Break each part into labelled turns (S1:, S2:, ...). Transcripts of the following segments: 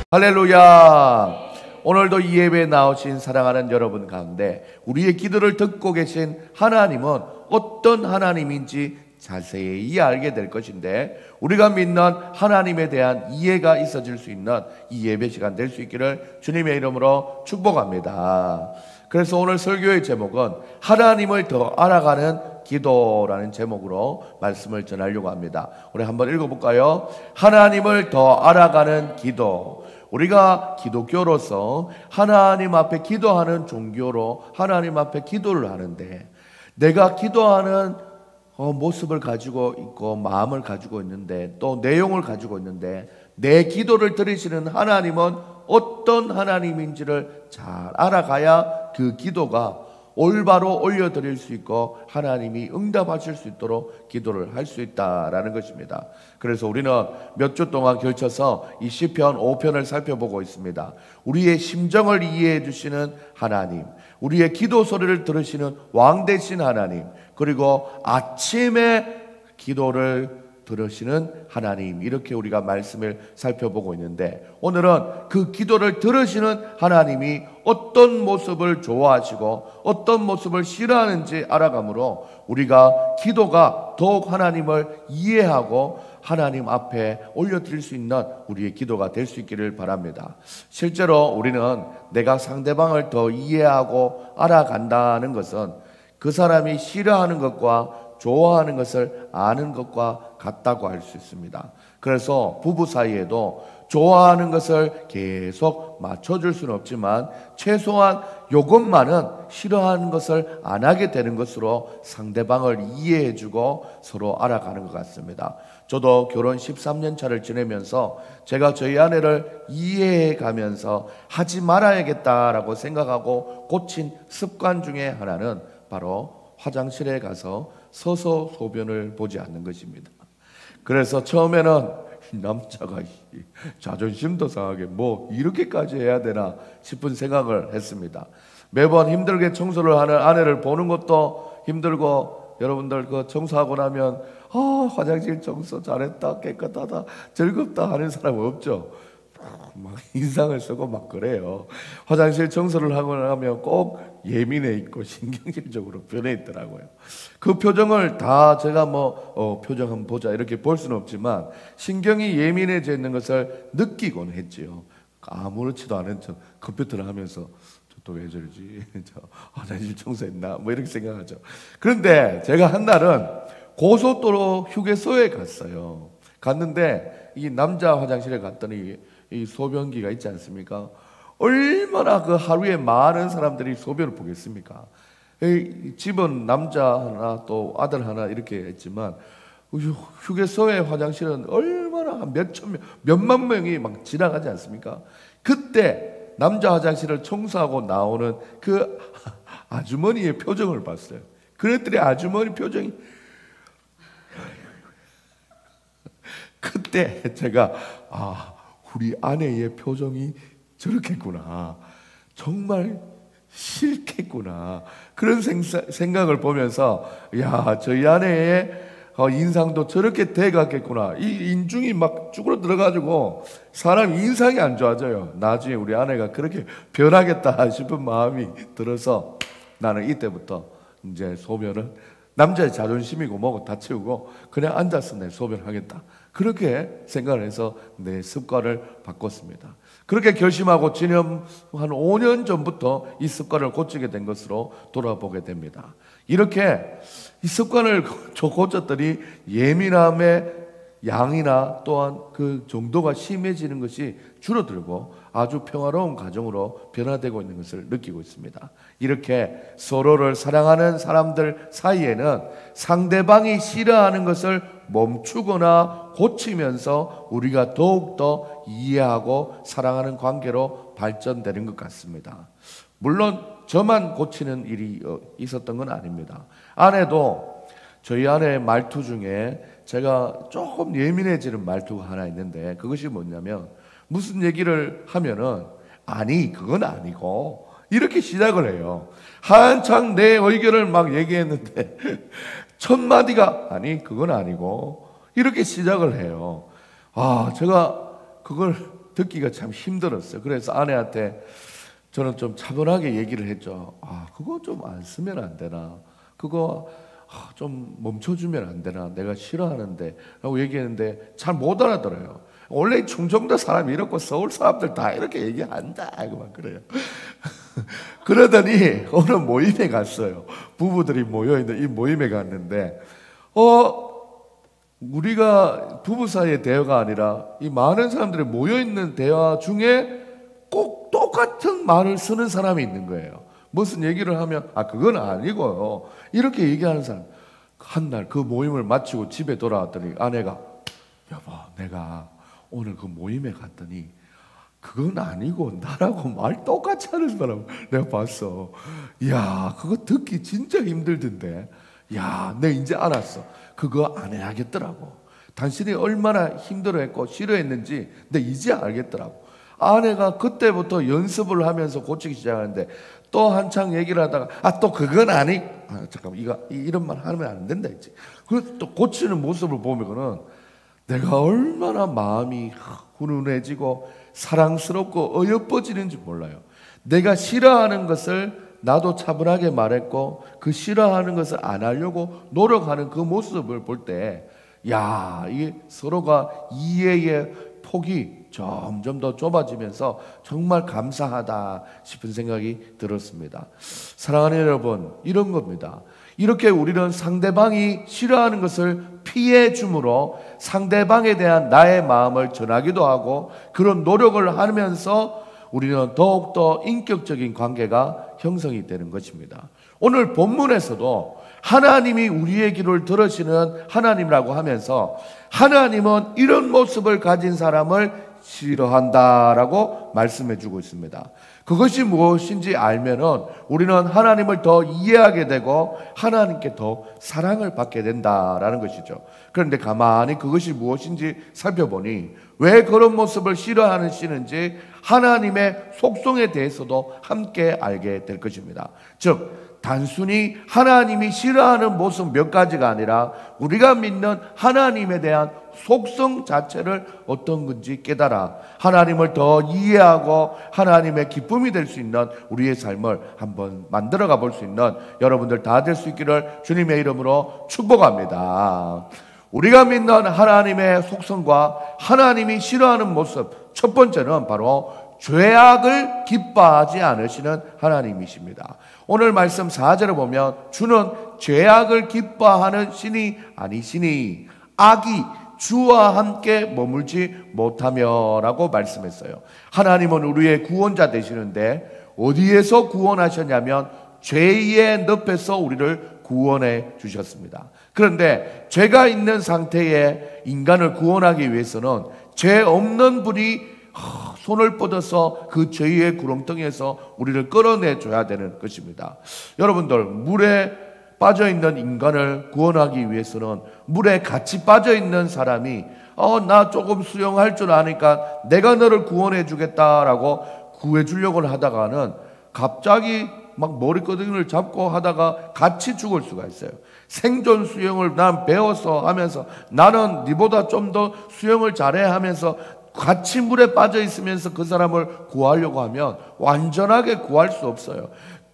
S1: 할렐루야. 오늘도 이 예배에 나오신 사랑하는 여러분 가운데 우리의 기도를 듣고 계신 하나님은 어떤 하나님인지 자세히 알게 될 것인데, 우리가 믿는 하나님에 대한 이해가 있어질 수 있는 이 예배 시간 될 수 있기를 주님의 이름으로 축복합니다. 그래서 오늘 설교의 제목은 하나님을 더 알아가는 기도라는 제목으로 말씀을 전하려고 합니다. 우리 한번 읽어볼까요? 하나님을 더 알아가는 기도. 우리가 기독교로서 하나님 앞에 기도하는 종교로 하나님 앞에 기도를 하는데, 내가 기도하는 모습을 가지고 있고 마음을 가지고 있는데, 또 내용을 가지고 있는데, 내 기도를 들으시는 하나님은 어떤 하나님인지를 잘 알아가야 그 기도가 올바로 올려드릴 수 있고 하나님이 응답하실 수 있도록 기도를 할 수 있다라는 것입니다. 그래서 우리는 몇 주 동안 걸쳐서 이 시편 5편을 살펴보고 있습니다. 우리의 심정을 이해해 주시는 하나님, 우리의 기도 소리를 들으시는 왕 되신 하나님, 그리고 아침에 기도를 들으시는 하나님, 이렇게 우리가 말씀을 살펴보고 있는데, 오늘은 그 기도를 들으시는 하나님이 어떤 모습을 좋아하시고 어떤 모습을 싫어하는지 알아가므로 우리가 기도가 더욱 하나님을 이해하고 하나님 앞에 올려드릴 수 있는 우리의 기도가 될 수 있기를 바랍니다. 실제로 우리는 내가 상대방을 더 이해하고 알아간다는 것은 그 사람이 싫어하는 것과 좋아하는 것을 아는 것과 같다고 할 수 있습니다. 그래서 부부 사이에도 좋아하는 것을 계속 맞춰줄 수는 없지만 최소한 이것만은 싫어하는 것을 안 하게 되는 것으로 상대방을 이해해주고 서로 알아가는 것 같습니다. 저도 결혼 13년 차를 지내면서 제가 저희 아내를 이해해가면서 하지 말아야겠다라고 생각하고 고친 습관 중에 하나는 바로 화장실에 가서 서서 소변을 보지 않는 것입니다. 그래서 처음에는 남자가 자존심도 상하게 뭐 이렇게까지 해야 되나 싶은 생각을 했습니다. 매번 힘들게 청소를 하는 아내를 보는 것도 힘들고, 여러분들 그 청소하고 나면 화장실 청소 잘했다, 깨끗하다, 즐겁다 하는 사람 없죠? 막 인상을 쓰고 막 그래요. 화장실 청소를 하고 나면 꼭 예민해 있고 신경질적으로 변해 있더라고요. 그 표정을 다 제가 표정 한번 보자 이렇게 볼 수는 없지만 신경이 예민해져 있는 것을 느끼곤 했지요. 아무렇지도 않은 척 컴퓨터를 하면서 또 왜 저러지? 저 화장실 청소했나? 뭐 이렇게 생각하죠. 그런데 제가 한 날은 고속도로 휴게소에 갔어요. 갔는데 이 남자 화장실에 갔더니 이 소변기가 있지 않습니까? 얼마나 그 하루에 많은 사람들이 소변을 보겠습니까? 집은 남자 하나 또 아들 하나 이렇게 했지만 휴게소의 화장실은 얼마나 몇만 명이 막 지나가지 않습니까? 그때 남자 화장실을 청소하고 나오는 그 아주머니의 표정을 봤어요. 그랬더니 아주머니 표정이, 그때 제가 우리 아내의 표정이 저렇겠구나, 정말 싫겠구나, 그런 생각을 보면서 저희 아내의 인상도 저렇게 돼갔겠구나. 이 인중이 막 쭈그러들어가지고 사람 인상이 안 좋아져요. 나중에 우리 아내가 그렇게 변하겠다 싶은 마음이 들어서 나는 이때부터 이제 소변을 남자의 자존심이고 뭐고 다 채우고 그냥 앉아서 내 소변하겠다, 그렇게 생각을 해서 내 습관을 바꿨습니다. 그렇게 결심하고 지난 한 5년 전부터 이 습관을 고치게 된 것으로 돌아보게 됩니다. 이렇게 이 습관을 고쳤더니 예민함의 양이나 또한 그 정도가 심해지는 것이 줄어들고 아주 평화로운 가정으로 변화되고 있는 것을 느끼고 있습니다. 이렇게 서로를 사랑하는 사람들 사이에는 상대방이 싫어하는 것을 멈추거나 고치면서 우리가 더욱더 이해하고 사랑하는 관계로 발전되는 것 같습니다. 물론 저만 고치는 일이 있었던 건 아닙니다. 아내도, 저희 아내의 말투 중에 제가 조금 예민해지는 말투가 하나 있는데, 그것이 뭐냐면 무슨 얘기를 하면은 아니 그건 아니고 이렇게 시작을 해요. 한창 내 의견을 막 얘기했는데 첫 마디가 아니 그건 아니고 이렇게 시작을 해요. 제가 그걸 듣기가 참 힘들었어요. 그래서 아내한테 저는 좀 차분하게 얘기를 했죠. 그거 좀 안 쓰면 안 되나? 그거 좀 멈춰주면 안 되나? 내가 싫어하는데 라고 얘기했는데 잘 못 알아들어요. 원래 충청도 사람이 이렇고 서울 사람들 다 이렇게 얘기한다 막 그래요. 그러더니 어느 모임에 갔어요. 부부들이 모여있는 이 모임에 갔는데 우리가 부부 사이의 대화가 아니라 이 많은 사람들이 모여있는 대화 중에 꼭 똑같은 말을 쓰는 사람이 있는 거예요. 무슨 얘기를 하면 그건 아니고요 이렇게 얘기하는 사람. 한 날 그 모임을 마치고 집에 돌아왔더니 아내가 여보, 내가 오늘 그 모임에 갔더니 그건 아니고 나라고 말 똑같이 하는 사람 내가 봤어. 이야, 그거 듣기 진짜 힘들던데. 야, 내가 이제 알았어. 그거 안 해야겠더라고. 당신이 얼마나 힘들어했고 싫어했는지 내가 이제 알겠더라고. 아내가 그때부터 연습을 하면서 고치기 시작하는데 또 한창 얘기를 하다가 또 그건 아니. 잠깐만, 이런 말 하면 안 된다 했지. 그래서 또 고치는 모습을 보면은 내가 얼마나 마음이 훈훈해지고 사랑스럽고 어여뻐지는지 몰라요. 내가 싫어하는 것을 나도 차분하게 말했고 그 싫어하는 것을 안 하려고 노력하는 그 모습을 볼 때 이게 서로가 이해의 폭이 점점 더 좁아지면서 정말 감사하다 싶은 생각이 들었습니다. 사랑하는 여러분, 이런 겁니다. 이렇게 우리는 상대방이 싫어하는 것을 피해 줌으로 상대방에 대한 나의 마음을 전하기도 하고 그런 노력을 하면서 우리는 더욱더 인격적인 관계가 형성이 되는 것입니다. 오늘 본문에서도 하나님이 우리의 기도를 들으시는 하나님이라고 하면서 하나님은 이런 모습을 가진 사람을 싫어한다라고 말씀해 주고 있습니다. 그것이 무엇인지 알면은 우리는 하나님을 더 이해하게 되고 하나님께 더 사랑을 받게 된다라는 것이죠. 그런데 가만히 그것이 무엇인지 살펴보니 왜 그런 모습을 싫어하시는지 하나님의 속성에 대해서도 함께 알게 될 것입니다. 즉 단순히 하나님이 싫어하는 모습 몇 가지가 아니라 우리가 믿는 하나님에 대한 속성 자체를 어떤 건지 깨달아 하나님을 더 이해하고 하나님의 기쁨이 될 수 있는 우리의 삶을 한번 만들어가 볼 수 있는 여러분들 다 될 수 있기를 주님의 이름으로 축복합니다. 우리가 믿는 하나님의 속성과 하나님이 싫어하는 모습, 첫 번째는 바로 죄악을 기뻐하지 않으시는 하나님이십니다. 오늘 말씀 4절을 보면 주는 죄악을 기뻐하는 신이 아니시니 악이 주와 함께 머물지 못하며 라고 말씀했어요. 하나님은 우리의 구원자 되시는데 어디에서 구원하셨냐면 죄의 늪에서 우리를 구원해 주셨습니다. 그런데 죄가 있는 상태의 인간을 구원하기 위해서는 죄 없는 분이 손을 뻗어서 그 죄의 구렁텅이에서 우리를 끌어내줘야 되는 것입니다. 여러분들, 물에 빠져있는 인간을 구원하기 위해서는 물에 같이 빠져있는 사람이 나 조금 수영할 줄 아니까 내가 너를 구원해 주겠다라고 구해주려고 하다가는 갑자기 막 머리끄댕이를 잡고 하다가 같이 죽을 수가 있어요. 생존 수영을 난 배워서 하면서 나는 니보다 좀 더 수영을 잘해 하면서 같이 물에 빠져 있으면서 그 사람을 구하려고 하면 완전하게 구할 수 없어요.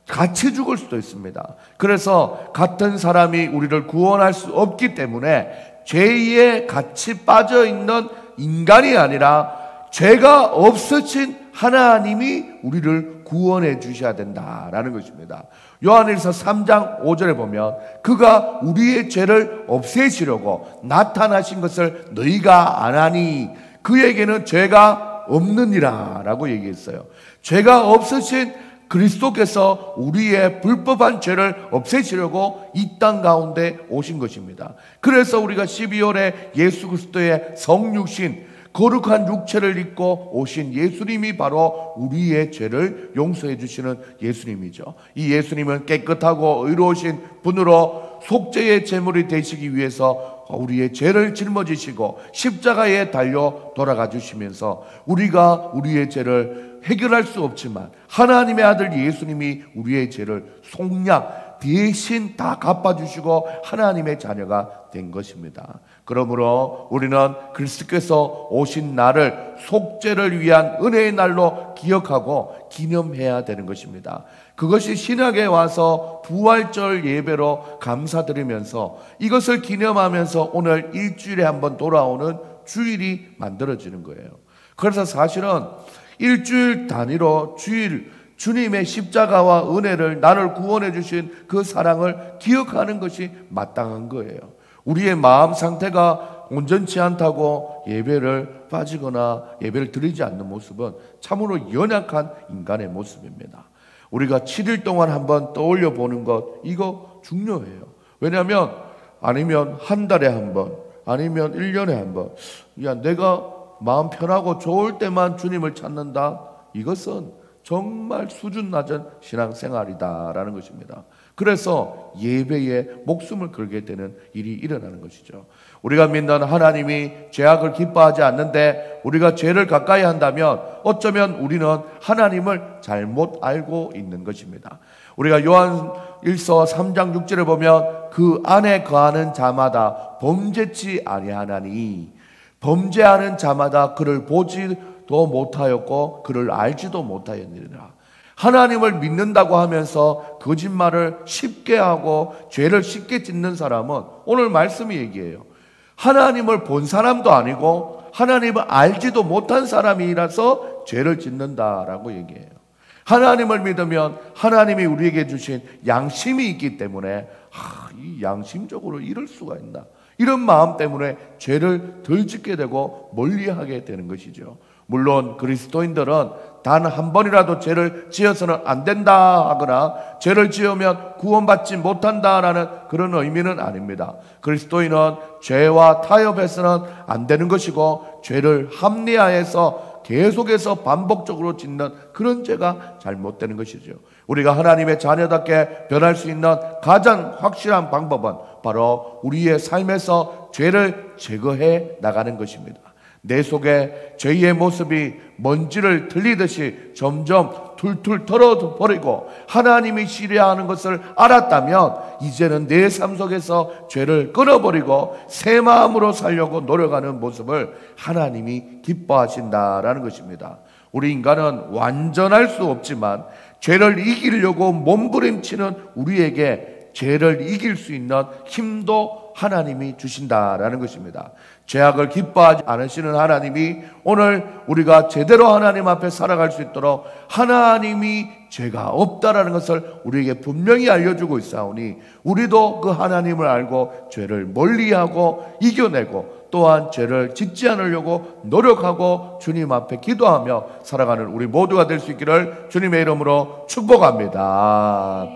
S1: 같이 죽을 수도 있습니다. 그래서 같은 사람이 우리를 구원할 수 없기 때문에 죄에 같이 빠져 있는 인간이 아니라 죄가 없으신 하나님이 우리를 구원해 주셔야 된다라는 것입니다. 요한일서 3장 5절에 보면 그가 우리의 죄를 없애시려고 나타나신 것을 너희가 아나니 그에게는 죄가 없느니라 라고 얘기했어요. 죄가 없으신 그리스도께서 우리의 불법한 죄를 없애시려고 이 땅 가운데 오신 것입니다. 그래서 우리가 12월에 예수 그리스도의 성육신 거룩한 육체를 입고 오신 예수님이 바로 우리의 죄를 용서해 주시는 예수님이죠. 이 예수님은 깨끗하고 의로우신 분으로 속죄의 제물이 되시기 위해서 우리의 죄를 짊어지시고 십자가에 달려 돌아가 주시면서 우리가 우리의 죄를 해결할 수 없지만 하나님의 아들 예수님이 우리의 죄를 속량 대신 다 갚아주시고 하나님의 자녀가 된 것입니다. 그러므로 우리는 그리스도께서 오신 날을 속죄를 위한 은혜의 날로 기억하고 기념해야 되는 것입니다. 그것이 신약에 와서 부활절 예배로 감사드리면서 이것을 기념하면서 오늘 일주일에 한번 돌아오는 주일이 만들어지는 거예요. 그래서 사실은 일주일 단위로 주일, 주님의 십자가와 은혜를 나를 구원해 주신 그 사랑을 기억하는 것이 마땅한 거예요. 우리의 마음 상태가 온전치 않다고 예배를 빠지거나 예배를 드리지 않는 모습은 참으로 연약한 인간의 모습입니다. 우리가 7일 동안 한번 떠올려 보는 것, 이거 중요해요. 왜냐하면 아니면 한 달에 한 번, 아니면 1년에 한 번, 야, 내가 마음 편하고 좋을 때만 주님을 찾는다, 이것은 정말 수준 낮은 신앙생활이다라는 것입니다. 그래서 예배에 목숨을 걸게 되는 일이 일어나는 것이죠. 우리가 믿는 하나님이 죄악을 기뻐하지 않는데 우리가 죄를 가까이 한다면 어쩌면 우리는 하나님을 잘못 알고 있는 것입니다. 우리가 요한 1서 3장 6절에 보면 그 안에 거하는 자마다 범죄치 아니하나니, 범죄하는 자마다 그를 보지도 못하였고 그를 알지도 못하였느니라. 하나님을 믿는다고 하면서 거짓말을 쉽게 하고 죄를 쉽게 짓는 사람은 오늘 말씀이 얘기해요. 하나님을 본 사람도 아니고 하나님을 알지도 못한 사람이라서 죄를 짓는다라고 얘기해요. 하나님을 믿으면 하나님이 우리에게 주신 양심이 있기 때문에 이 양심적으로 이럴 수가 있나, 이런 마음 때문에 죄를 덜 짓게 되고 멀리하게 되는 것이죠. 물론 그리스도인들은 단 한 번이라도 죄를 지어서는 안 된다 하거나 죄를 지으면 구원받지 못한다라는 그런 의미는 아닙니다. 그리스도인은 죄와 타협해서는 안 되는 것이고 죄를 합리화해서 계속해서 반복적으로 짓는 그런 죄가 잘못되는 것이죠. 우리가 하나님의 자녀답게 변할 수 있는 가장 확실한 방법은 바로 우리의 삶에서 죄를 제거해 나가는 것입니다. 내 속에 죄의 모습이 먼지를 들리듯이 점점 툴툴 털어버리고 하나님이 싫어하는 것을 알았다면 이제는 내 삶 속에서 죄를 끊어버리고 새 마음으로 살려고 노력하는 모습을 하나님이 기뻐하신다라는 것입니다. 우리 인간은 완전할 수 없지만 죄를 이기려고 몸부림치는 우리에게 죄를 이길 수 있는 힘도 하나님이 주신다라는 것입니다. 죄악을 기뻐하지 않으시는 하나님이 오늘 우리가 제대로 하나님 앞에 살아갈 수 있도록 하나님이 죄가 없다라는 것을 우리에게 분명히 알려주고 있사오니 우리도 그 하나님을 알고 죄를 멀리하고 이겨내고 또한 죄를 짓지 않으려고 노력하고 주님 앞에 기도하며 살아가는 우리 모두가 될 수 있기를 주님의 이름으로 축복합니다.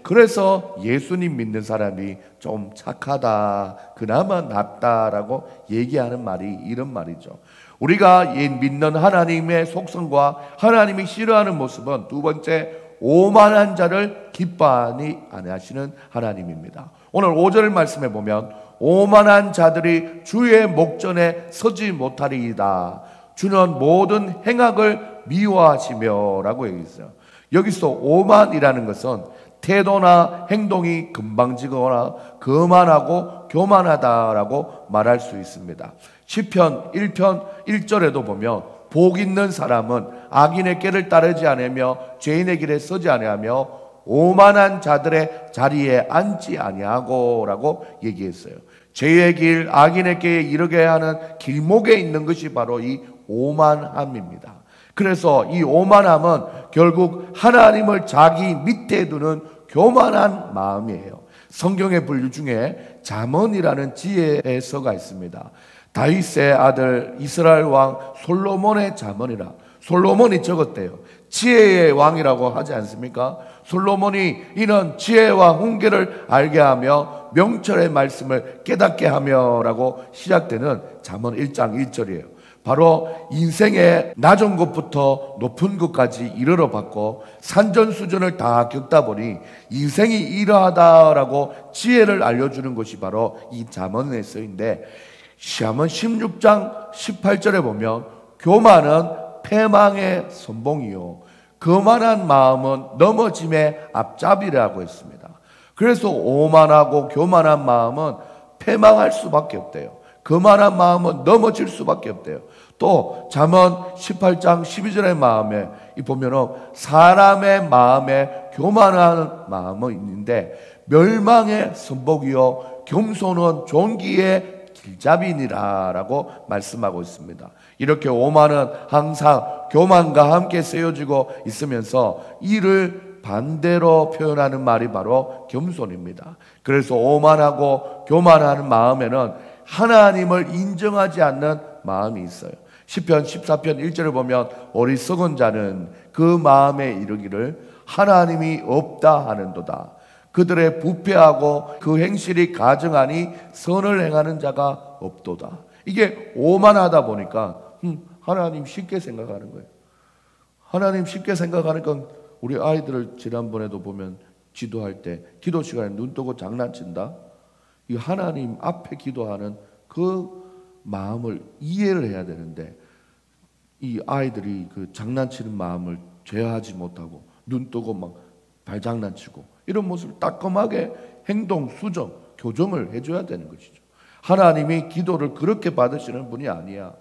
S1: 그래서 예수님 믿는 사람이 좀 착하다, 그나마 낫다라고 얘기하는 말이 이런 말이죠. 우리가 믿는 하나님의 속성과 하나님이 싫어하는 모습은 두 번째, 오만한 자를 기뻐하니 아니하시는 하나님입니다. 오늘 5절 말씀에 보면 오만한 자들이 주의 목전에 서지 못하리이다. 주는 모든 행악을 미워하시며 라고 얘기했어요. 여기서 오만이라는 것은 태도나 행동이 금방지거나 거만하고 교만하다라고 말할 수 있습니다. 시편 1편 1절에도 보면 복 있는 사람은 악인의 길을 따르지 않으며 죄인의 길에 서지 아니하며 오만한 자들의 자리에 앉지 아니하고 라고 얘기했어요. 죄의 길, 악인의 길에 이르게 하는 길목에 있는 것이 바로 이 오만함입니다. 그래서 이 오만함은 결국 하나님을 자기 밑에 두는 교만한 마음이에요. 성경의 분류 중에 잠언이라는 지혜서가 있습니다. 다윗의 아들 이스라엘 왕 솔로몬의 잠언이라. 솔로몬이 적었대요. 지혜의 왕이라고 하지 않습니까? 솔로몬이 이는 지혜와 훈계를 알게 하며 명철의 말씀을 깨닫게 하며 라고 시작되는 잠언 1장 1절이에요. 바로 인생의 낮은 곳부터 높은 곳까지 이르러 봤고 산전수전을 다 겪다 보니 인생이 이러하다라고 지혜를 알려주는 것이 바로 이 잠언의 서인데, 잠언 16장 18절에 보면 교만은 패망의 선봉이요 거만한 마음은 넘어짐의 앞잡이라고 했습니다. 그래서 오만하고 교만한 마음은 패망할 수밖에 없대요. 거만한 마음은 넘어질 수밖에 없대요. 또 잠언 18장 12절의 마음에 보면은 사람의 마음에 교만한 마음은 있는데 멸망의 선복이요 겸손은 존귀의 길잡이니라라고 말씀하고 있습니다. 이렇게 오만은 항상 교만과 함께 쓰여지고 있으면서 이를 반대로 표현하는 말이 바로 겸손입니다. 그래서 오만하고 교만하는 마음에는 하나님을 인정하지 않는 마음이 있어요. 시편 14편 1절을 보면 어리석은 자는 그 마음에 이르기를 하나님이 없다 하는도다. 그들의 부패하고 그 행실이 가증하니 선을 행하는 자가 없도다. 이게 오만하다 보니까 하나님 쉽게 생각하는 거예요. 하나님 쉽게 생각하니까 우리 아이들을 지난번에도 보면 기도할 때 기도 시간에 눈 뜨고 장난친다. 이 하나님 앞에 기도하는 그 마음을 이해를 해야 되는데 이 아이들이 그 장난치는 마음을 제어하지 못하고 눈 뜨고 막 발장난치고 이런 모습을 따끔하게 행동, 수정, 교정을 해줘야 되는 것이죠. 하나님이 기도를 그렇게 받으시는 분이 아니야.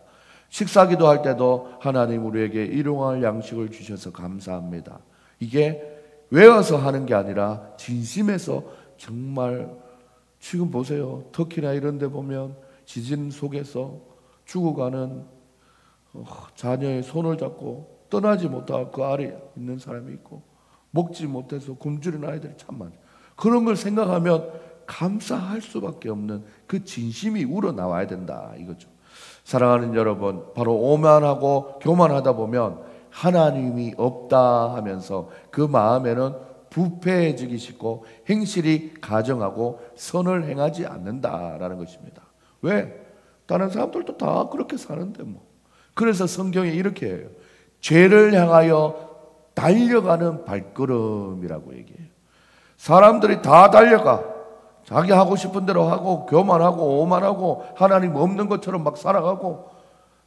S1: 식사 기도할 때도 하나님 우리에게 일용할 양식을 주셔서 감사합니다. 이게 외워서 하는 게 아니라 진심에서 정말 지금 보세요. 터키나 이런 데 보면 지진 속에서 죽어가는 자녀의 손을 잡고 떠나지 못하고 그 아래에 있는 사람이 있고 먹지 못해서 굶주린 아이들이 참 많아요. 그런 걸 생각하면 감사할 수밖에 없는 그 진심이 우러나와야 된다 이거죠. 사랑하는 여러분, 바로 오만하고 교만하다 보면 하나님이 없다 하면서 그 마음에는 부패해지기 쉽고 행실이 가증하고 선을 행하지 않는다라는 것입니다. 왜? 다른 사람들도 다 그렇게 사는데 뭐. 그래서 성경에 이렇게 해요. 죄를 향하여 달려가는 발걸음이라고 얘기해요. 사람들이 다 달려가. 자기 하고 싶은 대로 하고 교만하고 오만하고 하나님 없는 것처럼 막 살아가고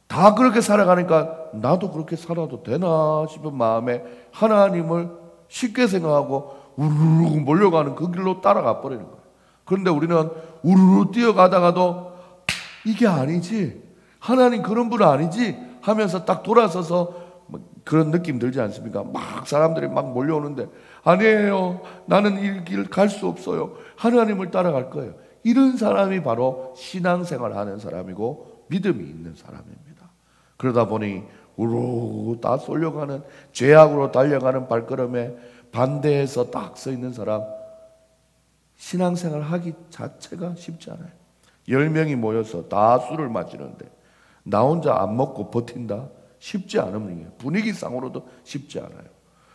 S1: 다 그렇게 살아가니까 나도 그렇게 살아도 되나 싶은 마음에 하나님을 쉽게 생각하고 우르르 몰려가는 그 길로 따라가 버리는 거예요. 그런데 우리는 우르르 뛰어가다가도 이게 아니지, 하나님 그런 분 아니지 하면서 딱 돌아서서 그런 느낌 들지 않습니까? 막 사람들이 막 몰려오는데 아니에요, 나는 이 길 갈 수 없어요, 하나님을 따라갈 거예요. 이런 사람이 바로 신앙생활 하는 사람이고 믿음이 있는 사람입니다. 그러다 보니 우르르 다 쏠려가는 죄악으로 달려가는 발걸음에 반대해서 딱 서 있는 사람, 신앙생활 하기 자체가 쉽지 않아요. 10명이 모여서 다 술을 마시는데 나 혼자 안 먹고 버틴다? 쉽지 않은 일이에요. 분위기상으로도 쉽지 않아요.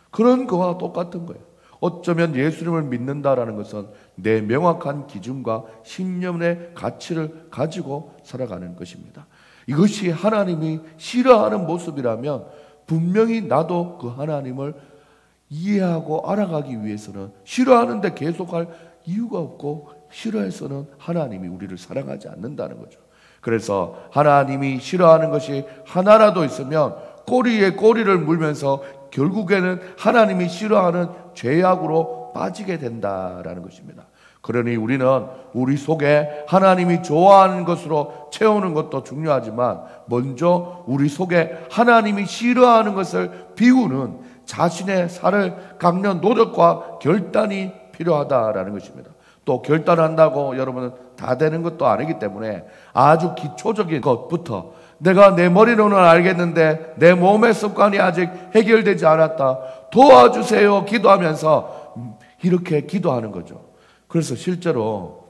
S1: 그런 거와 똑같은 거예요. 어쩌면 예수님을 믿는다라는 것은 내 명확한 기준과 신념의 가치를 가지고 살아가는 것입니다. 이것이 하나님이 싫어하는 모습이라면 분명히 나도 그 하나님을 이해하고 알아가기 위해서는 싫어하는데 계속할 이유가 없고 싫어해서는 하나님이 우리를 사랑하지 않는다는 거죠. 그래서 하나님이 싫어하는 것이 하나라도 있으면 꼬리에 꼬리를 물면서 결국에는 하나님이 싫어하는 죄악으로 빠지게 된다라는 것입니다. 그러니 우리는 우리 속에 하나님이 좋아하는 것으로 채우는 것도 중요하지만 먼저 우리 속에 하나님이 싫어하는 것을 비우는 자신의 살을 깎는 노력과 결단이 필요하다라는 것입니다. 또 결단한다고 여러분은 다 되는 것도 아니기 때문에 아주 기초적인 것부터 내가 내 머리로는 알겠는데 내 몸의 습관이 아직 해결되지 않았다, 도와주세요 기도하면서 이렇게 기도하는 거죠. 그래서 실제로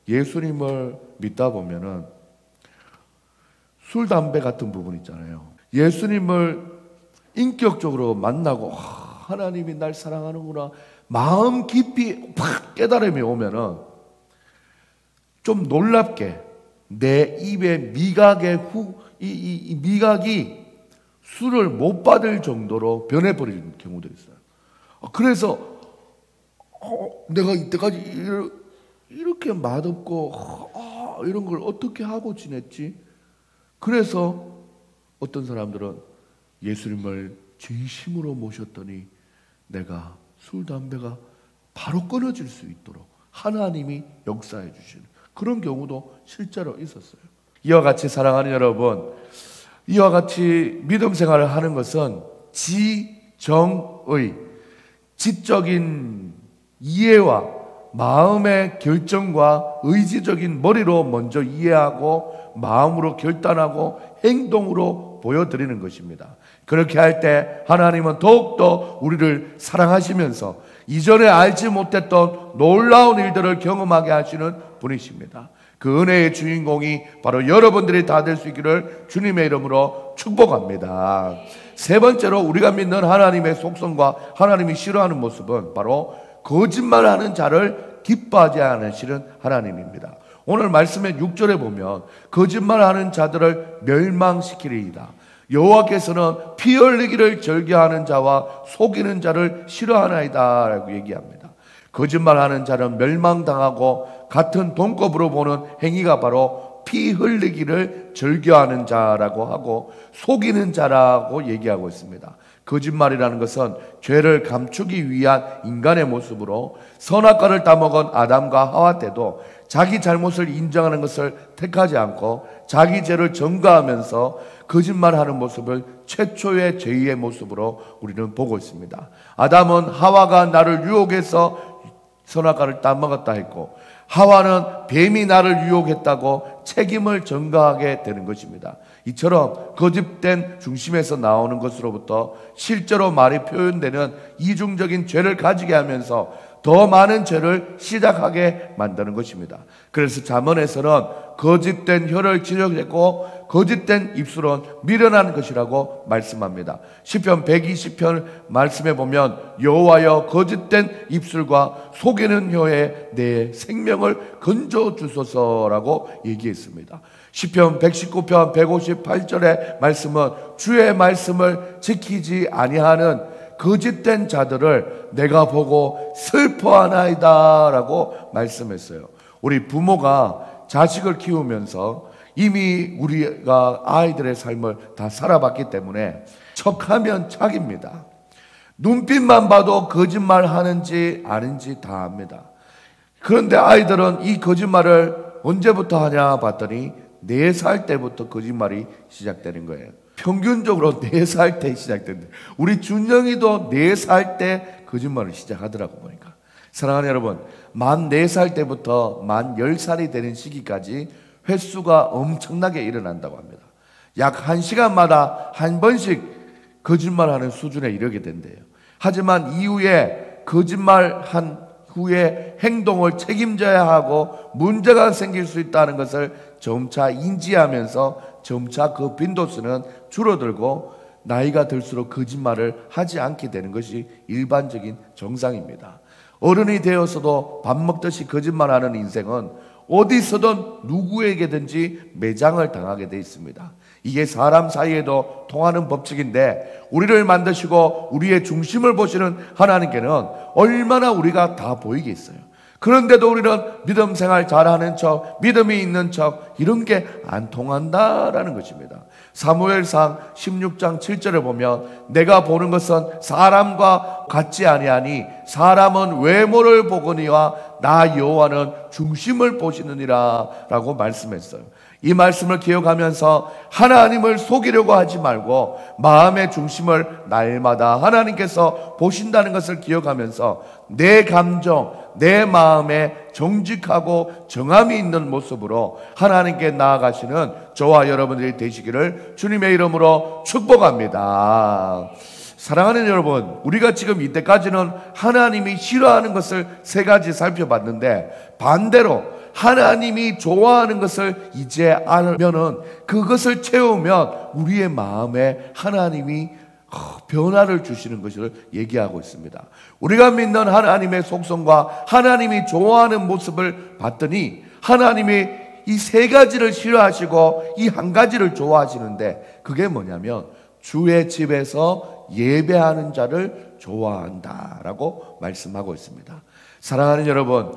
S1: 예수님을 믿다 보면은 술, 담배 같은 부분 있잖아요. 예수님을 인격적으로 만나고 하나님이 날 사랑하는구나 마음 깊이 팍 깨달음이 오면은 좀 놀랍게 내 입의 미각의 이 미각이 술을 못 받을 정도로 변해버리는 경우도 있어요. 그래서 내가 이때까지 이렇게 맛없고 이런 걸 어떻게 하고 지냈지? 그래서 어떤 사람들은 예수님을 진심으로 모셨더니 내가 술, 담배가 바로 끊어질 수 있도록 하나님이 역사해 주시는 그런 경우도 실제로 있었어요. 이와 같이 사랑하는 여러분, 이와 같이 믿음 생활을 하는 것은 지정의 지적인 이해와 마음의 결정과 의지적인 머리로 먼저 이해하고 마음으로 결단하고 행동으로 보여드리는 것입니다. 그렇게 할 때 하나님은 더욱더 우리를 사랑하시면서 이전에 알지 못했던 놀라운 일들을 경험하게 하시는 분이십니다. 그 은혜의 주인공이 바로 여러분들이 다 될 수 있기를 주님의 이름으로 축복합니다. 세 번째로 우리가 믿는 하나님의 속성과 하나님이 싫어하는 모습은 바로 거짓말하는 자를 기뻐하지 않으시는 하나님입니다. 오늘 말씀의 6절에 보면 거짓말하는 자들을 멸망시키리이다. 여호와께서는 피 흘리기를 즐겨하는 자와 속이는 자를 싫어하나이다 라고 얘기합니다. 거짓말하는 자는 멸망당하고 같은 돈급으로 보는 행위가 바로 피 흘리기를 즐겨하는 자라고 하고 속이는 자라고 얘기하고 있습니다. 거짓말이라는 것은 죄를 감추기 위한 인간의 모습으로 선악과를 따먹은 아담과 하와 때도 자기 잘못을 인정하는 것을 택하지 않고 자기 죄를 전가하면서 거짓말하는 모습을 최초의 죄의 모습으로 우리는 보고 있습니다. 아담은 하와가 나를 유혹해서 선악과를 따먹었다 했고 하와는 뱀이 나를 유혹했다고 책임을 전가하게 되는 것입니다. 이처럼 거짓된 중심에서 나오는 것으로부터 실제로 말이 표현되는 이중적인 죄를 가지게 하면서 더 많은 죄를 시작하게 만드는 것입니다. 그래서 잠언에서는 거짓된 혀를 지적했고 거짓된 입술은 미련한 것이라고 말씀합니다. 시편 120편 말씀에 보면 여호와여 거짓된 입술과 속이는 혀에 내 생명을 건져 주소서라고 얘기했습니다. 시편 119편 158절의 말씀은 주의 말씀을 지키지 아니하는 거짓된 자들을 내가 보고 슬퍼하나이다 라고 말씀했어요. 우리 부모가 자식을 키우면서 이미 우리가 아이들의 삶을 다 살아봤기 때문에 척하면 착입니다. 눈빛만 봐도 거짓말 하는지 아닌지 다 압니다. 그런데 아이들은 이 거짓말을 언제부터 하냐 봤더니 4살 때부터 거짓말이 시작되는 거예요. 평균적으로 4살 때 시작된다. 우리 준영이도 4살 때 거짓말을 시작하더라고 보니까. 사랑하는 여러분, 만 4살 때부터 만 10살이 되는 시기까지 횟수가 엄청나게 일어난다고 합니다. 약 1시간마다 한 번씩 거짓말하는 수준에 이르게 된대요. 하지만 이후에 거짓말한 후에 행동을 책임져야 하고 문제가 생길 수 있다는 것을 점차 인지하면서 점차 그 빈도수는 줄어들고 나이가 들수록 거짓말을 하지 않게 되는 것이 일반적인 정상입니다. 어른이 되어서도 밥 먹듯이 거짓말하는 인생은 어디서든 누구에게든지 매장을 당하게 되어 있습니다. 이게 사람 사이에도 통하는 법칙인데 우리를 만드시고 우리의 중심을 보시는 하나님께는 얼마나 우리가 다 보이겠어요. 그런데도 우리는 믿음 생활 잘하는 척, 믿음이 있는 척 이런 게 안 통한다라는 것입니다. 사무엘상 16장 7절에 보면 내가 보는 것은 사람과 같지 아니하니 사람은 외모를 보거니와 나 여호와는 중심을 보시느니라 라고 말씀했어요. 이 말씀을 기억하면서 하나님을 속이려고 하지 말고 마음의 중심을 날마다 하나님께서 보신다는 것을 기억하면서 내 감정, 내 마음에 정직하고 정함이 있는 모습으로 하나님께 나아가시는 저와 여러분들이 되시기를 주님의 이름으로 축복합니다. 사랑하는 여러분, 우리가 지금 이때까지는 하나님이 싫어하는 것을 3가지 살펴봤는데 반대로 하나님이 좋아하는 것을 이제 알면은 그것을 채우면 우리의 마음에 하나님이 변화를 주시는 것을 얘기하고 있습니다. 우리가 믿는 하나님의 속성과 하나님이 좋아하는 모습을 봤더니 하나님이 이 3가지를 싫어하시고 이 1가지를 좋아하시는데 그게 뭐냐면 주의 집에서 예배하는 자를 좋아한다라고 말씀하고 있습니다. 사랑하는 여러분,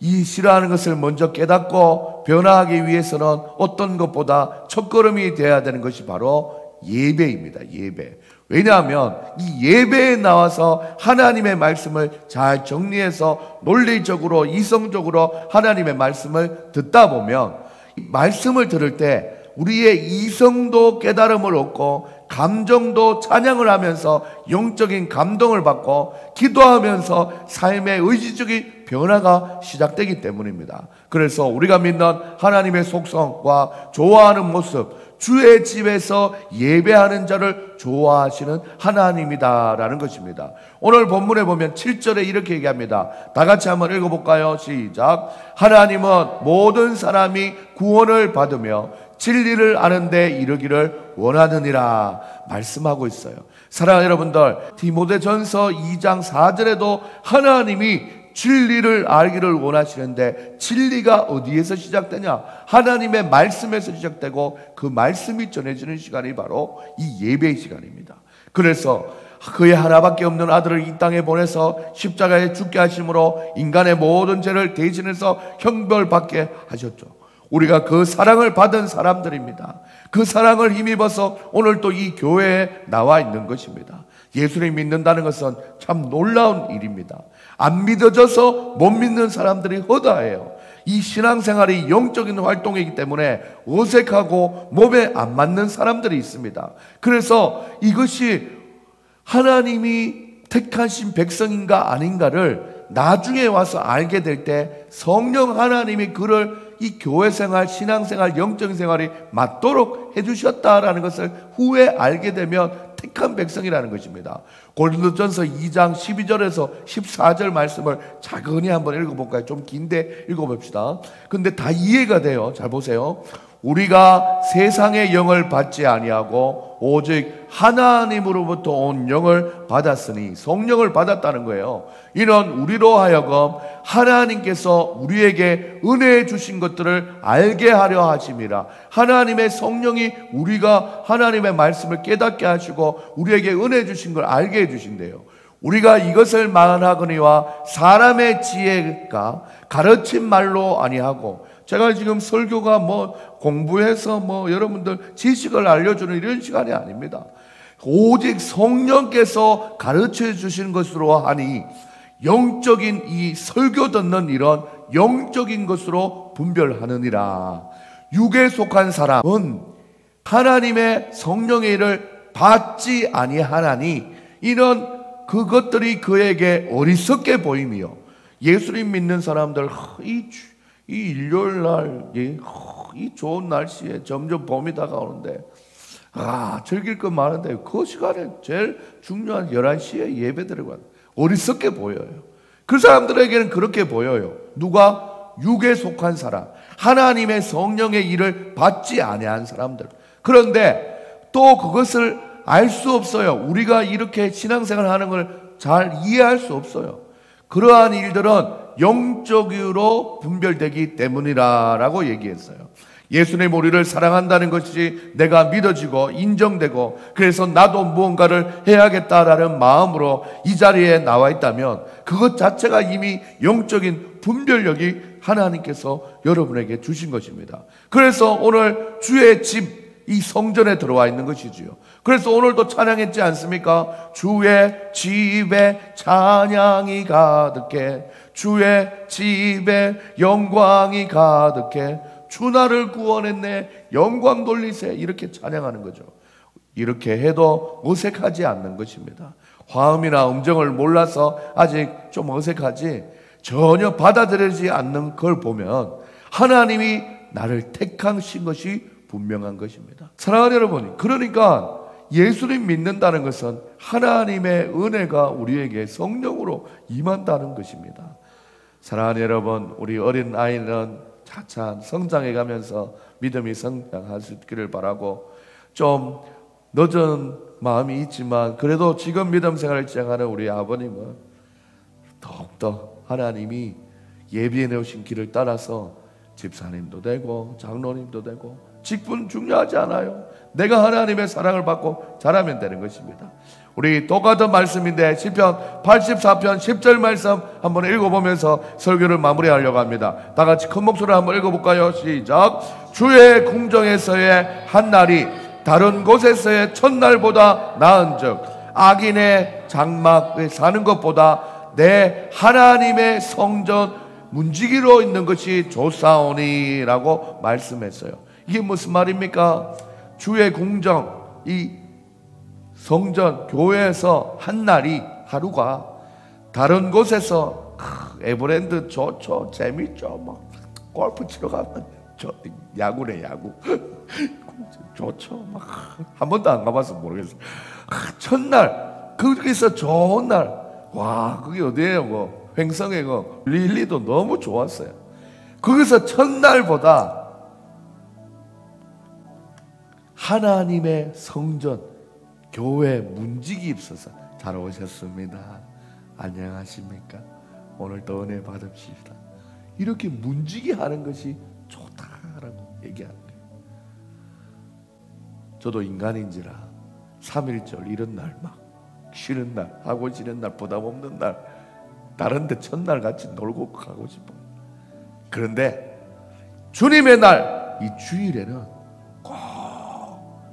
S1: 이 싫어하는 것을 먼저 깨닫고 변화하기 위해서는 어떤 것보다 첫걸음이 되어야 되는 것이 바로 예배입니다. 예배. 왜냐하면 이 예배에 나와서 하나님의 말씀을 잘 정리해서 논리적으로 이성적으로 하나님의 말씀을 듣다 보면 말씀을 들을 때 우리의 이성도 깨달음을 얻고 감정도 찬양을 하면서 영적인 감동을 받고 기도하면서 삶의 의지적인 변화가 시작되기 때문입니다. 그래서 우리가 믿는 하나님의 속성과 좋아하는 모습, 주의 집에서 예배하는 자를 좋아하시는 하나님이다라는 것입니다. 오늘 본문에 보면 7절에 이렇게 얘기합니다. 다 같이 한번 읽어볼까요? 시작. 하나님은 모든 사람이 구원을 받으며 진리를 아는 데 이르기를 원하느니라 말씀하고 있어요. 사랑하는 여러분들, 디모데전서 2장 4절에도 하나님이 진리를 알기를 원하시는데 진리가 어디에서 시작되냐? 하나님의 말씀에서 시작되고 그 말씀이 전해지는 시간이 바로 이 예배의 시간입니다. 그래서 그의 하나밖에 없는 아들을 이 땅에 보내서 십자가에 죽게 하심으로 인간의 모든 죄를 대신해서 형벌받게 하셨죠. 우리가 그 사랑을 받은 사람들입니다. 그 사랑을 힘입어서 오늘 또 이 교회에 나와 있는 것입니다. 예수를 믿는다는 것은 참 놀라운 일입니다. 안 믿어져서 못 믿는 사람들이 허다해요. 이 신앙생활이 영적인 활동이기 때문에 어색하고 몸에 안 맞는 사람들이 있습니다. 그래서 이것이 하나님이 택하신 백성인가 아닌가를 나중에 와서 알게 될 때 성령 하나님이 그를 이 교회생활, 신앙생활, 영적인 생활이 맞도록 해주셨다라는 것을 후에 알게 되면 택한 백성이라는 것입니다. 고린도전서 2장 12절에서 14절 말씀을 차근히 한번 읽어볼까요? 좀 긴데 읽어봅시다. 근데 다 이해가 돼요. 잘 보세요. 우리가 세상의 영을 받지 아니하고 오직 하나님으로부터 온 영을 받았으니, 성령을 받았다는 거예요. 이는 우리로 하여금 하나님께서 우리에게 은혜해 주신 것들을 알게 하려 하심이라. 하나님의 성령이 우리가 하나님의 말씀을 깨닫게 하시고 우리에게 은혜해 주신 걸 알게 해 주신대요. 우리가 이것을 말하거니와 사람의 지혜가 가르친 말로 아니하고, 제가 지금 설교가 공부해서 여러분들 지식을 알려주는 이런 시간이 아닙니다. 오직 성령께서 가르쳐 주시는 것으로 하니 영적인 이 설교 듣는 이런 영적인 것으로 분별하느니라. 육에 속한 사람은 하나님의 성령의 일을 받지 아니하나니 이는 그것들이 그에게 어리석게 보이며, 예수님 믿는 사람들 이 일요일날 이 좋은 날씨에 점점 봄이 다가오는데 즐길 것 많은데 그 시간에 제일 중요한 11시에 예배 드리고 어리석게 보여요. 그 사람들에게는 그렇게 보여요. 누가? 육에 속한 사람, 하나님의 성령의 일을 받지 아니한 사람들. 그런데 또 그것을 알 수 없어요. 우리가 이렇게 신앙생활 하는 걸 잘 이해할 수 없어요. 그러한 일들은 영적으로 분별되기 때문이라고 얘기했어요. 예수님 우리를 사랑한다는 것이 내가 믿어지고 인정되고, 그래서 나도 무언가를 해야겠다라는 마음으로 이 자리에 나와 있다면 그것 자체가 이미 영적인 분별력이 하나님께서 여러분에게 주신 것입니다. 그래서 오늘 주의 집, 이 성전에 들어와 있는 것이지요. 그래서 오늘도 찬양했지 않습니까? 주의 집에 찬양이 가득해, 주의 집에 영광이 가득해, 주 나를 구원했네, 영광 돌리세, 이렇게 찬양하는 거죠. 이렇게 해도 어색하지 않는 것입니다. 화음이나 음정을 몰라서 아직 좀 어색하지, 전혀 받아들이지 않는 걸 보면 하나님이 나를 택하신 것이 분명한 것입니다. 사랑하는 여러분, 그러니까 예수님 믿는다는 것은 하나님의 은혜가 우리에게 성령으로 임한다는 것입니다. 사랑하는 여러분, 우리 어린 아이는 차차 성장해 가면서 믿음이 성장할 수 있기를 바라고, 좀 늦은 마음이 있지만 그래도 지금 믿음 생활을 시작하는 우리 아버님은 더욱더 하나님이 예비해 놓으신 길을 따라서 집사님도 되고 장로님도 되고, 직분 중요하지 않아요. 내가 하나님의 사랑을 받고 자라면 되는 것입니다. 우리 똑같은 말씀인데 시편 84편 10절 말씀 한번 읽어보면서 설교를 마무리하려고 합니다. 다 같이 큰 목소리로 한번 읽어볼까요? 시작. 주의 궁정에서의 한 날이 다른 곳에서의 첫날보다 나은즉 악인의 장막에 사는 것보다 내 하나님의 성전 문지기로 있는 것이 좋사오니라고 말씀했어요. 이게 무슨 말입니까? 주의 궁정, 이 성전 교회에서 한 날이, 하루가 다른 곳에서 에버랜드 좋죠, 재밌죠, 막 골프 치러 가면 야구네, 야구 좋죠. 막 한 번도 안 가봐서 모르겠어요. 첫날 거기서 좋은 날, 와, 그게 어디예요? 그 횡성의 그 릴리도 너무 좋았어요. 거기서 첫날보다 하나님의 성전 교회 문지기 입소서 잘 오셨습니다. 안녕하십니까? 오늘도 은혜 받읍시다. 이렇게 문지기 하는 것이 좋다라고 얘기하는 거예요. 저도 인간인지라 3.1절 이런 날, 막 쉬는 날, 하고 지는 날, 부담 없는 날, 다른 데 첫날 같이 놀고 가고 싶어요. 그런데 주님의 날, 이 주일에는 꼭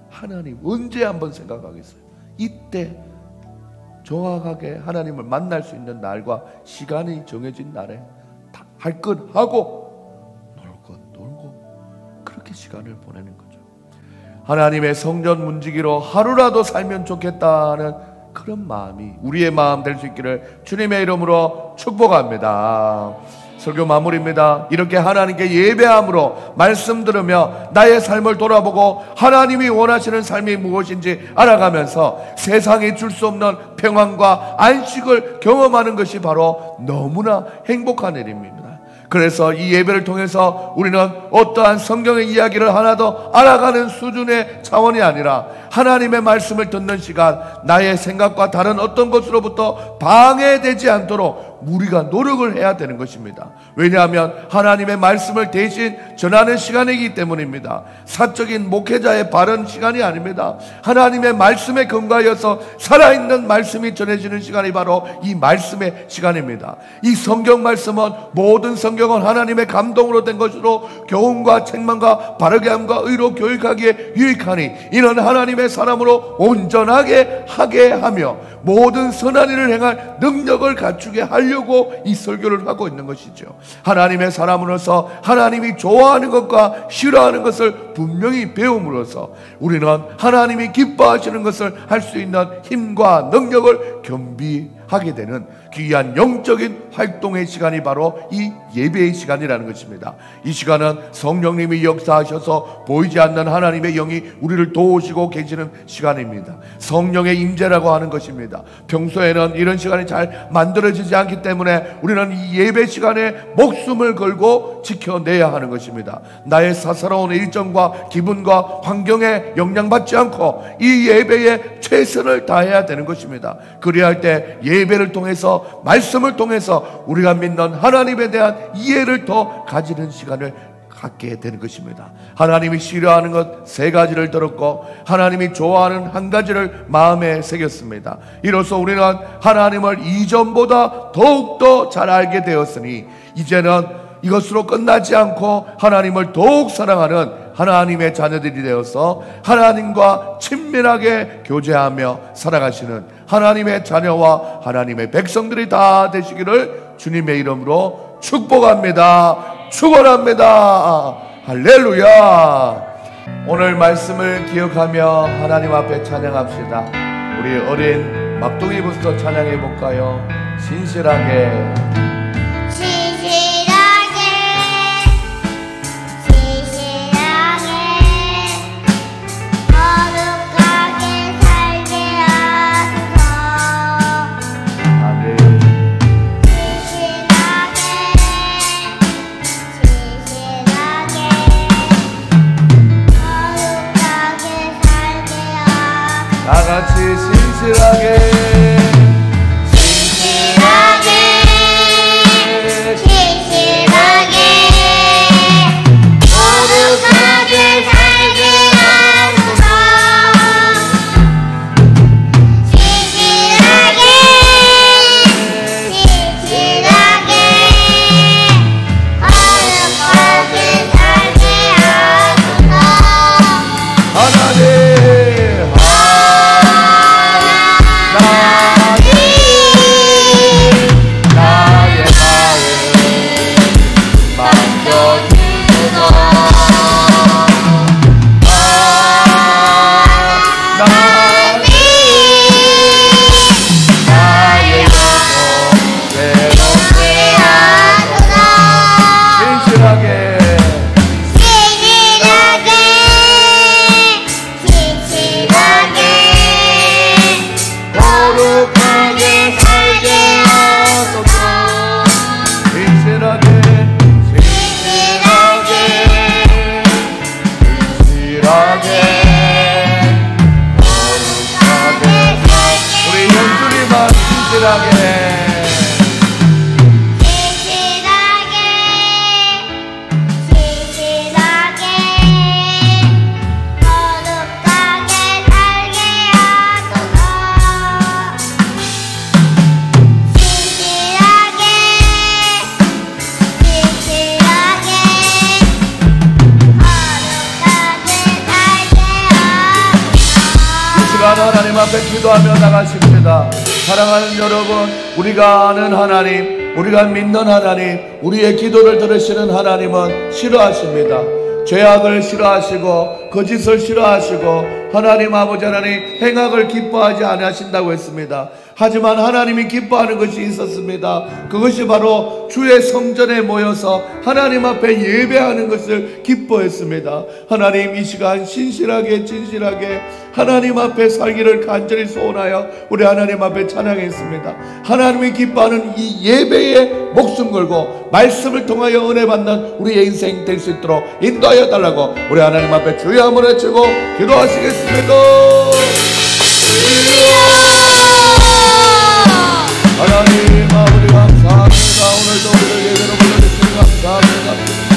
S1: 하나님 언제 한번 생각하겠어요. 이때 정확하게 하나님을 만날 수 있는 날과 시간이 정해진 날에 다 할 것 하고 놀 것 놀고 그렇게 시간을 보내는 거죠. 하나님의 성전 문지기로 하루라도 살면 좋겠다는 그런 마음이 우리의 마음 될 수 있기를 주님의 이름으로 축복합니다. 설교 마무리입니다. 이렇게 하나님께 예배함으로 말씀 들으며 나의 삶을 돌아보고 하나님이 원하시는 삶이 무엇인지 알아가면서 세상이 줄 수 없는 평안과 안식을 경험하는 것이 바로 너무나 행복한 일입니다. 그래서 이 예배를 통해서 우리는 어떠한 성경의 이야기를 하나도 알아가는 수준의 차원이 아니라 하나님의 말씀을 듣는 시간, 나의 생각과 다른 어떤 것으로부터 방해되지 않도록 우리가 노력을 해야 되는 것입니다. 왜냐하면 하나님의 말씀을 대신 전하는 시간이기 때문입니다. 사적인 목회자의 바른 시간이 아닙니다. 하나님의 말씀에 근거하여서 살아있는 말씀이 전해지는 시간이 바로 이 말씀의 시간입니다. 이 성경 말씀은, 모든 성경은 하나님의 감동으로 된 것으로 교훈과 책망과 바르게 함과 의로 교육하기에 유익하니 이는 하나님의 사람으로 온전하게 하게 하며 모든 선한 일을 행할 능력을 갖추게 하려고 이 설교를 하고 있는 것이죠. 하나님의 사람으로서 하나님이 좋아하는 것과 싫어하는 것을 분명히 배움으로써 우리는 하나님이 기뻐하시는 것을 할 수 있는 힘과 능력을 겸비하게 되는 귀한 영적인 활동의 시간이 바로 이 예배의 시간이라는 것입니다. 이 시간은 성령님이 역사하셔서 보이지 않는 하나님의 영이 우리를 도우시고 계시는 시간입니다. 성령의 임재라고 하는 것입니다. 평소에는 이런 시간이 잘 만들어지지 않기 때문에 우리는 이 예배 시간에 목숨을 걸고 지켜내야 하는 것입니다. 나의 사사로운 일정과 기분과 환경에 영향받지 않고 이 예배에 최선을 다해야 되는 것입니다. 그래야 할 때 예배를 통해서, 말씀을 통해서 우리가 믿는 하나님에 대한 이해를 더 가지는 시간을 갖게 되는 것입니다. 하나님이 싫어하는 것 3가지를 들었고 하나님이 좋아하는 1가지를 마음에 새겼습니다. 이로써 우리는 하나님을 이전보다 더욱더 잘 알게 되었으니 이제는 이것으로 끝나지 않고 하나님을 더욱 사랑하는 하나님의 자녀들이 되어서 하나님과 친밀하게 교제하며 살아가시는 하나님의 자녀와 하나님의 백성들이 다 되시기를 주님의 이름으로 축복합니다. 축원합니다. 할렐루야. 오늘 말씀을 기억하며 하나님 앞에 찬양합시다. 우리 어린 막둥이부터 찬양해 볼까요? 신실하게 다같이 신실하게 신실하게 하나님 앞에 기도하며 나가십니다. 사랑하는 여러분, 우리가 아는 하나님, 우리가 믿는 하나님, 우리의 기도를 들으시는 하나님은 싫어하십니다. 죄악을 싫어하시고 거짓을 싫어하시고 하나님 아버지 하나님 행악을 기뻐하지 않으신다고 했습니다. 하지만 하나님이 기뻐하는 것이 있었습니다. 그것이 바로 주의 성전에 모여서 하나님 앞에 예배하는 것을 기뻐했습니다. 하나님, 이 시간 신실하게 진실하게 하나님 앞에 살기를 간절히 소원하여 우리 하나님 앞에 찬양했습니다. 하나님이 기뻐하는 이 예배에 목숨 걸고 말씀을 통하여 은혜 받는 우리의 인생 될 수 있도록 인도하여 달라고 우리 하나님 앞에 주의 한번 외치고 기도하시겠습니다. 하나님 아버지 감사합니다. 오늘도 우리를 예배로 불러주시니 감사합니다.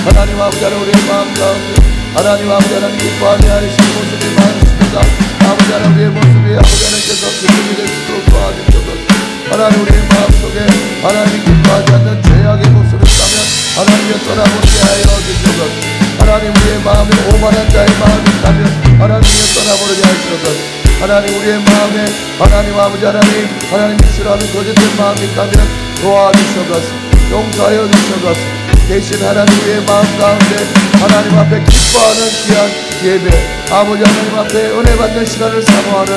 S1: 하나님 아버지 하나님 우리의 마음 가운데 하나님 아버지 하나님 기뻐하지 않으시는 모습이 많습니다. 아버지 하나님 우리의 모습이 아버지 하나님께서 기쁨이 될 수 있도록 도와주셔서 하나님 우리의 마음속에 하나님 기뻐하지 않는 죄악의 모습을 있다면 하나님여 떠나보게 하여 주셔서 하나님 우리의 마음에 오만한 자의 마음이 있다면 하나님여 떠나버리게 하시옵소서. 하나님 우리의 마음에 하나님 아버지 하나님이 싫어하는 거짓된 마음이 있다면 도와주셔서 용서하여 주셔서 대신 하나님 우리의 마음 가운데 하나님 앞에 기뻐하는 귀한 예배, 아버지 하나님 앞에 은혜 받는 시간을 사모하는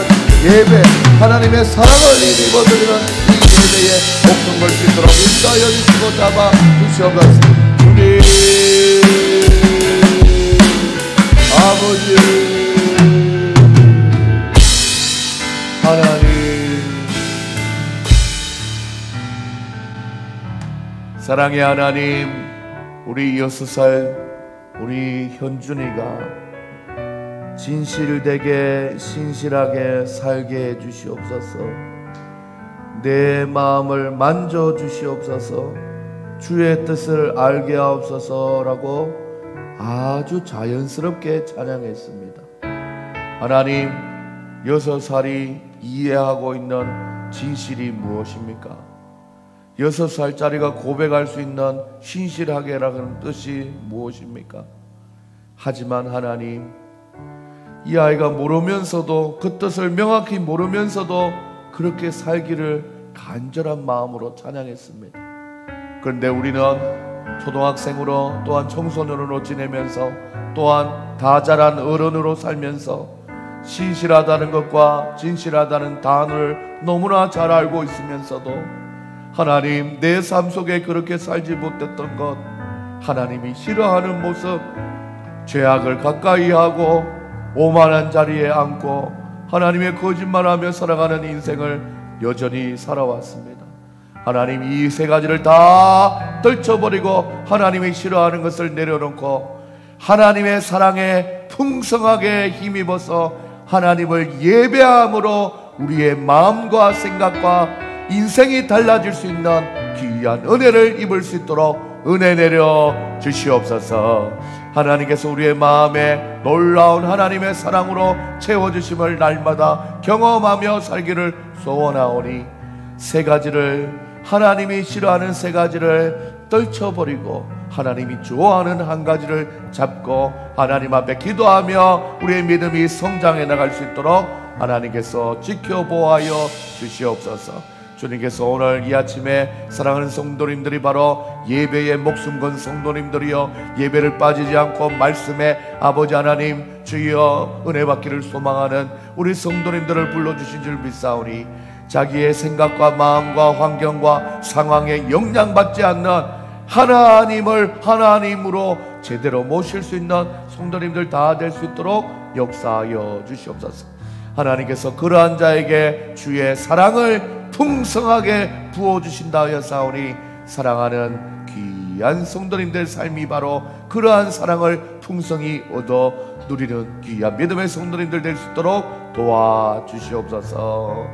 S1: 예배, 하나님의 사랑을 입어드리는 이 예배에 목숨 걸 수 있도록 인도하여 주시고 잡아 주시옵소서. 우리 아버지 하나님, 사랑의 하나님, 우리 6살 우리 현준이가 진실되게 신실하게 살게 해 주시옵소서. 내 마음을 만져 주시옵소서. 주의 뜻을 알게 하옵소서라고 아주 자연스럽게 찬양했습니다. 하나님, 6살이 이해하고 있는 진실이 무엇입니까? 6살짜리가 고백할 수 있는 신실하게라는 뜻이 무엇입니까? 하지만 하나님, 이 아이가 모르면서도 그 뜻을 명확히 모르면서도 그렇게 살기를 간절한 마음으로 찬양했습니다. 그런데 우리는 초등학생으로 또한 청소년으로 지내면서 또한 다 자란 어른으로 살면서 신실하다는 것과 진실하다는 단어를 너무나 잘 알고 있으면서도 하나님, 내 삶 속에 그렇게 살지 못했던 것, 하나님이 싫어하는 모습, 죄악을 가까이 하고 오만한 자리에 앉고 하나님의 거짓말하며 살아가는 인생을 여전히 살아왔습니다. 하나님, 이 세 가지를 다 떨쳐버리고 하나님이 싫어하는 것을 내려놓고 하나님의 사랑에 풍성하게 힘입어서 하나님을 예배함으로 우리의 마음과 생각과 인생이 달라질 수 있는 귀한 은혜를 입을 수 있도록 은혜 내려 주시옵소서. 하나님께서 우리의 마음에 놀라운 하나님의 사랑으로 채워주심을 날마다 경험하며 살기를 소원하오니 세 가지를, 하나님이 싫어하는 세 가지를 떨쳐버리고 하나님이 좋아하는 한 가지를 잡고 하나님 앞에 기도하며 우리의 믿음이 성장해 나갈 수 있도록 하나님께서 지켜보아여 주시옵소서. 주님께서 오늘 이 아침에 사랑하는 성도님들이 바로 예배에 목숨 건 성도님들이여, 예배를 빠지지 않고 말씀에 아버지 하나님 주여 은혜 받기를 소망하는 우리 성도님들을 불러주신 줄 믿사오니 자기의 생각과 마음과 환경과 상황에 영향받지 않는 하나님을 하나님으로 제대로 모실 수 있는 성도님들 다 될 수 있도록 역사하여 주시옵소서. 하나님께서 그러한 자에게 주의 사랑을 풍성하게 부어주신다 하여 사오니 사랑하는 귀한 성도님들 삶이 바로 그러한 사랑을 풍성히 얻어 누리는 귀한 믿음의 성도님들 될 수 있도록 도와주시옵소서.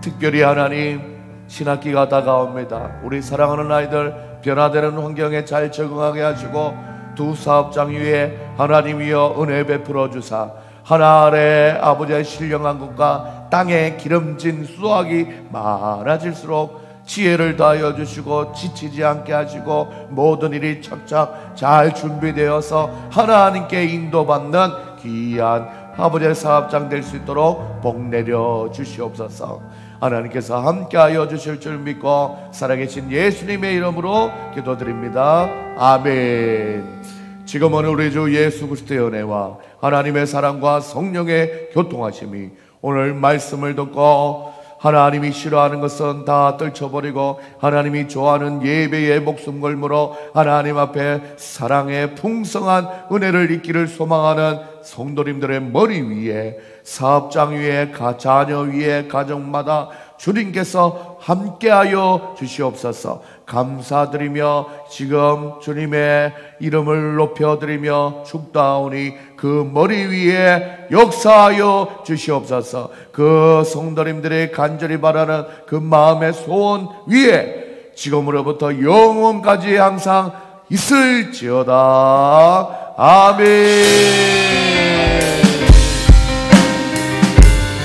S1: 특별히 하나님, 신학기가 다가옵니다. 우리 사랑하는 아이들 변화되는 환경에 잘 적응하게 하시고 두 사업장 위에 하나님이여 은혜 베풀어 주사 하나 아래 아버지의 신령한 것과 땅에 기름진 수확이 많아질수록 지혜를 다하여 주시고 지치지 않게 하시고 모든 일이 착착 잘 준비되어서 하나님께 인도받는 귀한 아버지의 사업장 될 수 있도록 복 내려 주시옵소서. 하나님께서 함께하여 주실 줄 믿고 살아계신 예수님의 이름으로 기도드립니다. 아멘. 지금은 우리 주 예수 그리스도의 은혜와 하나님의 사랑과 성령의 교통하심이 오늘 말씀을 듣고 하나님이 싫어하는 것은 다 떨쳐버리고 하나님이 좋아하는 예배의 목숨 걸므로 하나님 앞에 사랑의 풍성한 은혜를 잊기를 소망하는 성도님들의 머리 위에 사업장 위에 자녀 위에 가정마다 주님께서 함께하여 주시옵소서. 감사드리며 지금 주님의 이름을 높여드리며 축도하오니 그 머리 위에 역사하여 주시옵소서. 그 성도님들의 간절히 바라는 그 마음의 소원 위에 지금으로부터 영원까지 항상 있을지어다. 아멘.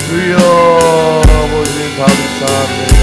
S1: 주여 아버지 감사합니다.